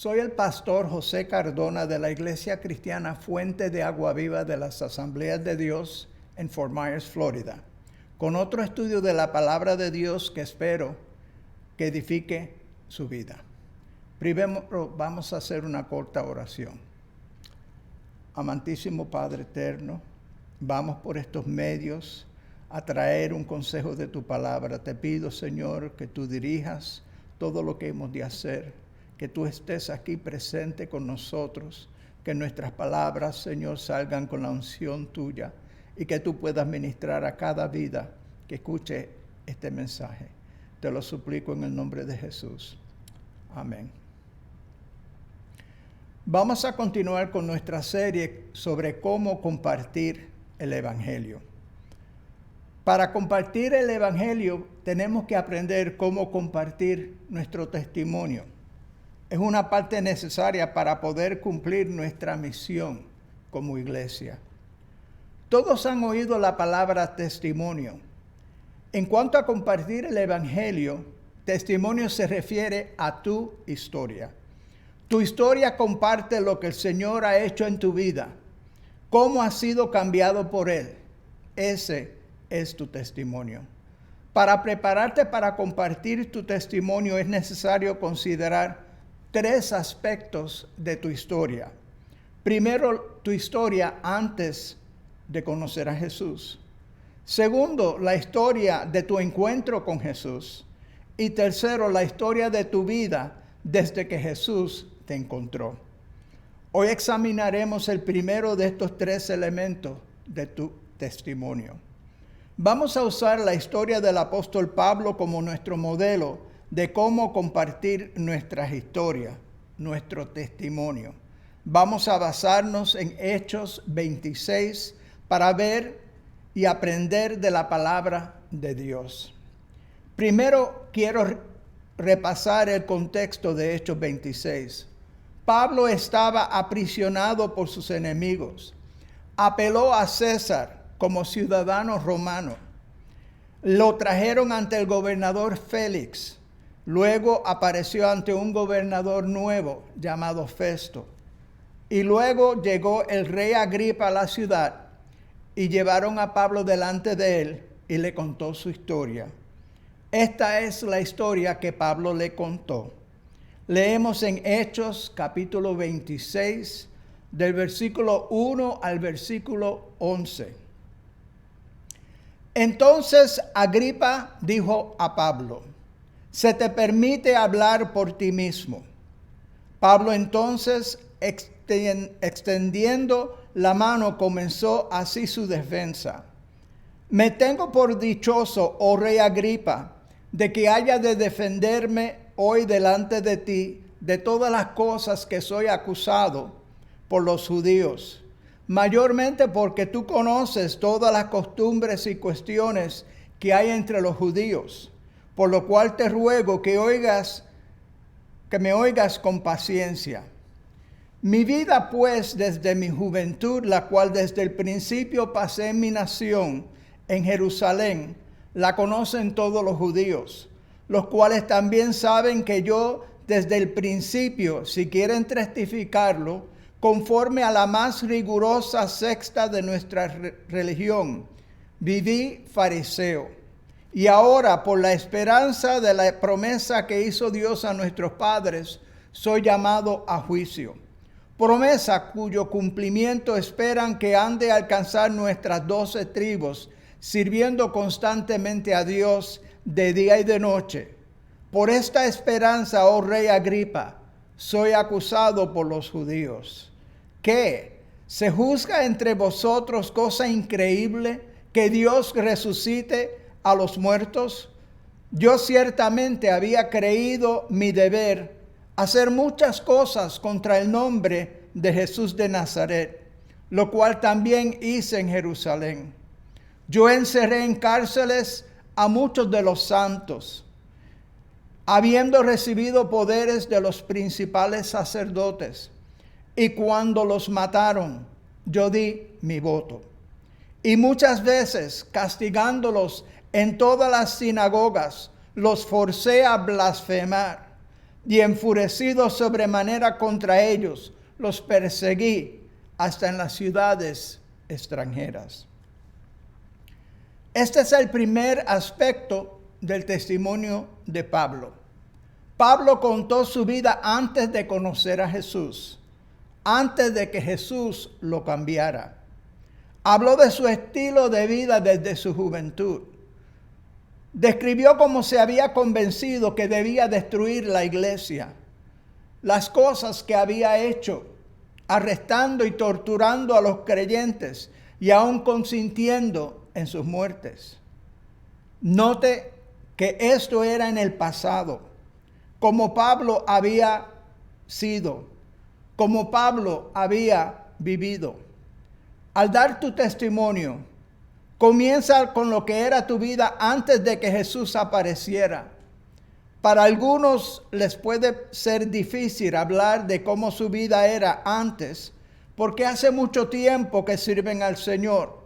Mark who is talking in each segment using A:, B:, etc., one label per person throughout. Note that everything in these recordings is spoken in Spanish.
A: Soy el pastor José Cardona de la Iglesia Cristiana Fuente de Agua Viva de las Asambleas de Dios en Fort Myers, Florida, con otro estudio de la Palabra de Dios que espero que edifique su vida. Primero vamos a hacer una corta oración. Amantísimo Padre eterno, vamos por estos medios a traer un consejo de tu palabra. Te pido, Señor, que tú dirijas todo lo que hemos de hacer, que tú estés aquí presente con nosotros, que nuestras palabras, Señor, salgan con la unción tuya y que tú puedas ministrar a cada vida que escuche este mensaje. Te lo suplico en el nombre de Jesús. Amén. Vamos a continuar con nuestra serie sobre cómo compartir el Evangelio. Para compartir el Evangelio tenemos que aprender cómo compartir nuestro testimonio. Es una parte necesaria para poder cumplir nuestra misión como iglesia. Todos han oído la palabra testimonio. En cuanto a compartir el Evangelio, testimonio se refiere a tu historia. Tu historia comparte lo que el Señor ha hecho en tu vida, cómo has sido cambiado por Él. Ese es tu testimonio. Para prepararte para compartir tu testimonio es necesario considerar 3 aspectos de tu historia. Primero, tu historia antes de conocer a Jesús. Segundo, la historia de tu encuentro con Jesús. Y tercero, la historia de tu vida desde que Jesús te encontró. Hoy examinaremos el primero de estos 3 elementos de tu testimonio. Vamos a usar la historia del apóstol Pablo como nuestro modelo de cómo compartir nuestras historias, nuestro testimonio. Vamos a basarnos en Hechos 26 para ver y aprender de la palabra de Dios. Primero quiero repasar el contexto de Hechos 26. Pablo estaba aprisionado por sus enemigos. Apeló a César como ciudadano romano. Lo trajeron ante el gobernador Félix. Luego apareció ante un gobernador nuevo llamado Festo. Y luego llegó el rey Agripa a la ciudad y llevaron a Pablo delante de él y le contó su historia. Esta es la historia que Pablo le contó. Leemos en Hechos capítulo 26 del versículo 1 al versículo 11. Entonces Agripa dijo a Pablo: «Se te permite hablar por ti mismo». Pablo entonces, extendiendo la mano, comenzó así su defensa. «Me tengo por dichoso, oh rey Agripa, de que haya de defenderme hoy delante de ti de todas las cosas que soy acusado por los judíos, mayormente porque tú conoces todas las costumbres y cuestiones que hay entre los judíos. Por lo cual te ruego que me oigas con paciencia. Mi vida, pues, desde mi juventud, la cual desde el principio pasé en mi nación, en Jerusalén, la conocen todos los judíos, los cuales también saben que yo, desde el principio, si quieren testificarlo, conforme a la más rigurosa secta de nuestra religión, viví fariseo. Y ahora, por la esperanza de la promesa que hizo Dios a nuestros padres, soy llamado a juicio. Promesa cuyo cumplimiento esperan que han de alcanzar nuestras 12 tribus, sirviendo constantemente a Dios de día y de noche. Por esta esperanza, oh rey Agripa, soy acusado por los judíos. ¿Qué? ¿Se juzga entre vosotros cosa increíble que Dios resucite a los muertos? Yo ciertamente había creído mi deber hacer muchas cosas contra el nombre de Jesús de Nazaret, lo cual también hice en Jerusalén. Yo encerré en cárceles a muchos de los santos, habiendo recibido poderes de los principales sacerdotes, y cuando los mataron, yo di mi voto. Y muchas veces, castigándolos en todas las sinagogas, los forcé a blasfemar. y enfurecido sobremanera contra ellos, los perseguí hasta en las ciudades extranjeras. Este es el primer aspecto del testimonio de Pablo. Pablo contó su vida antes de conocer a Jesús, antes de que Jesús lo cambiara. Habló de su estilo de vida desde su juventud. Describió cómo se había convencido que debía destruir la iglesia, las cosas que había hecho, arrestando y torturando a los creyentes y aún consintiendo en sus muertes. Note que esto era en el pasado, como Pablo había sido, como Pablo había vivido. Al dar tu testimonio, comienza con lo que era tu vida antes de que Jesús apareciera. Para algunos les puede ser difícil hablar de cómo su vida era antes, porque hace mucho tiempo que sirven al Señor,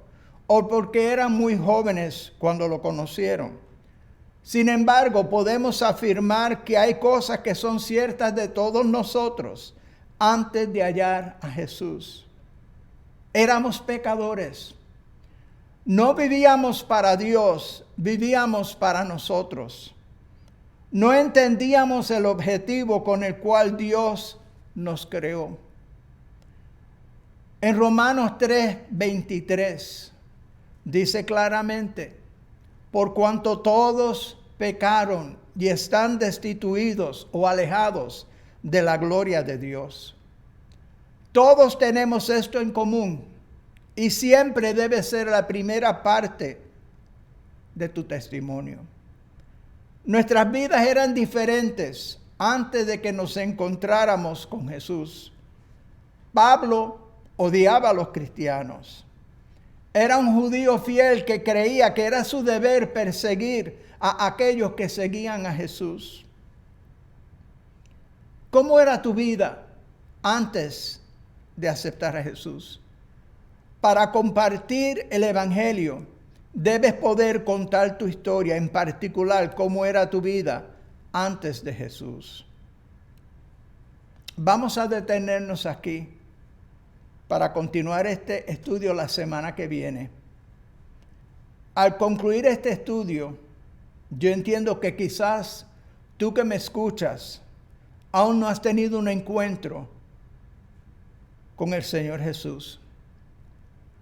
A: o porque eran muy jóvenes cuando lo conocieron. Sin embargo, podemos afirmar que hay cosas que son ciertas de todos nosotros antes de hallar a Jesús. Éramos pecadores. No vivíamos para Dios, vivíamos para nosotros. No entendíamos el objetivo con el cual Dios nos creó. En Romanos 3:23 dice claramente: por cuanto todos pecaron y están destituidos o alejados de la gloria de Dios. Todos tenemos esto en común y siempre debe ser la primera parte de tu testimonio. Nuestras vidas eran diferentes antes de que nos encontráramos con Jesús. Pablo odiaba a los cristianos. Era un judío fiel que creía que era su deber perseguir a aquellos que seguían a Jesús. ¿Cómo era tu vida antes de aceptar a Jesús? Para compartir el evangelio, debes poder contar tu historia, en particular cómo era tu vida antes de Jesús. Vamos a detenernos aquí para continuar este estudio la semana que viene. Al concluir este estudio, yo entiendo que quizás tú que me escuchas aún no has tenido un encuentro con el Señor Jesús.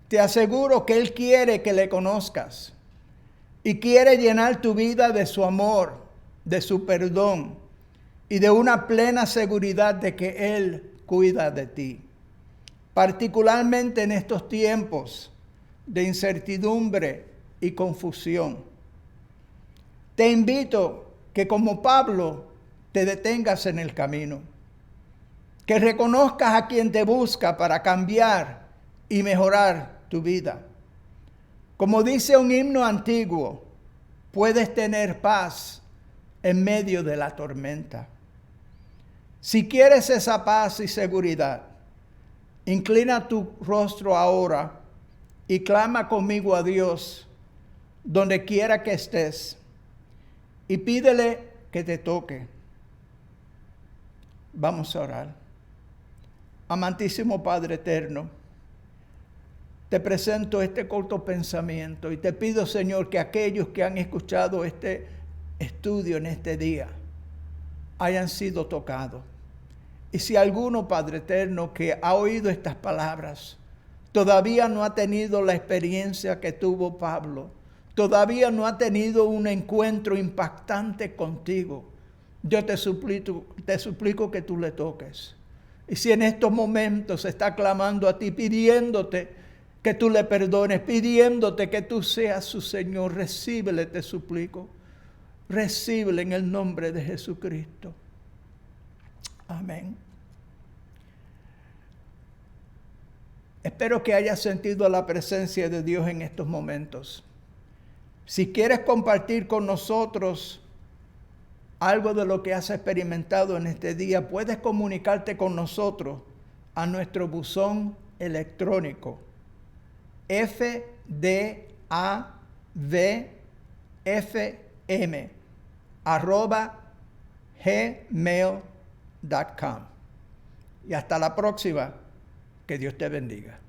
A: Te aseguro que Él quiere que le conozcas y quiere llenar tu vida de su amor, de su perdón y de una plena seguridad de que Él cuida de ti. Particularmente en estos tiempos de incertidumbre y confusión. Te invito que como Pablo te detengas en el camino, que reconozcas a quien te busca para cambiar y mejorar tu vida. Como dice un himno antiguo, puedes tener paz en medio de la tormenta. Si quieres esa paz y seguridad, inclina tu rostro ahora y clama conmigo a Dios donde quiera que estés y pídele que te toque. Vamos a orar. Amantísimo Padre eterno, te presento este corto pensamiento y te pido, Señor, que aquellos que han escuchado este estudio en este día hayan sido tocados. Y si alguno, Padre eterno, que ha oído estas palabras, todavía no ha tenido la experiencia que tuvo Pablo, todavía no ha tenido un encuentro impactante contigo, yo te suplico que tú le toques. Y si en estos momentos está clamando a ti, pidiéndote que tú le perdones, pidiéndote que tú seas su Señor, recíbele, te suplico. Recíbele en el nombre de Jesucristo. Amén. Espero que hayas sentido la presencia de Dios en estos momentos. Si quieres compartir con nosotros algo de lo que has experimentado en este día, puedes comunicarte con nosotros a nuestro buzón electrónico fdavfm gmail.com. Y hasta la próxima. Que Dios te bendiga.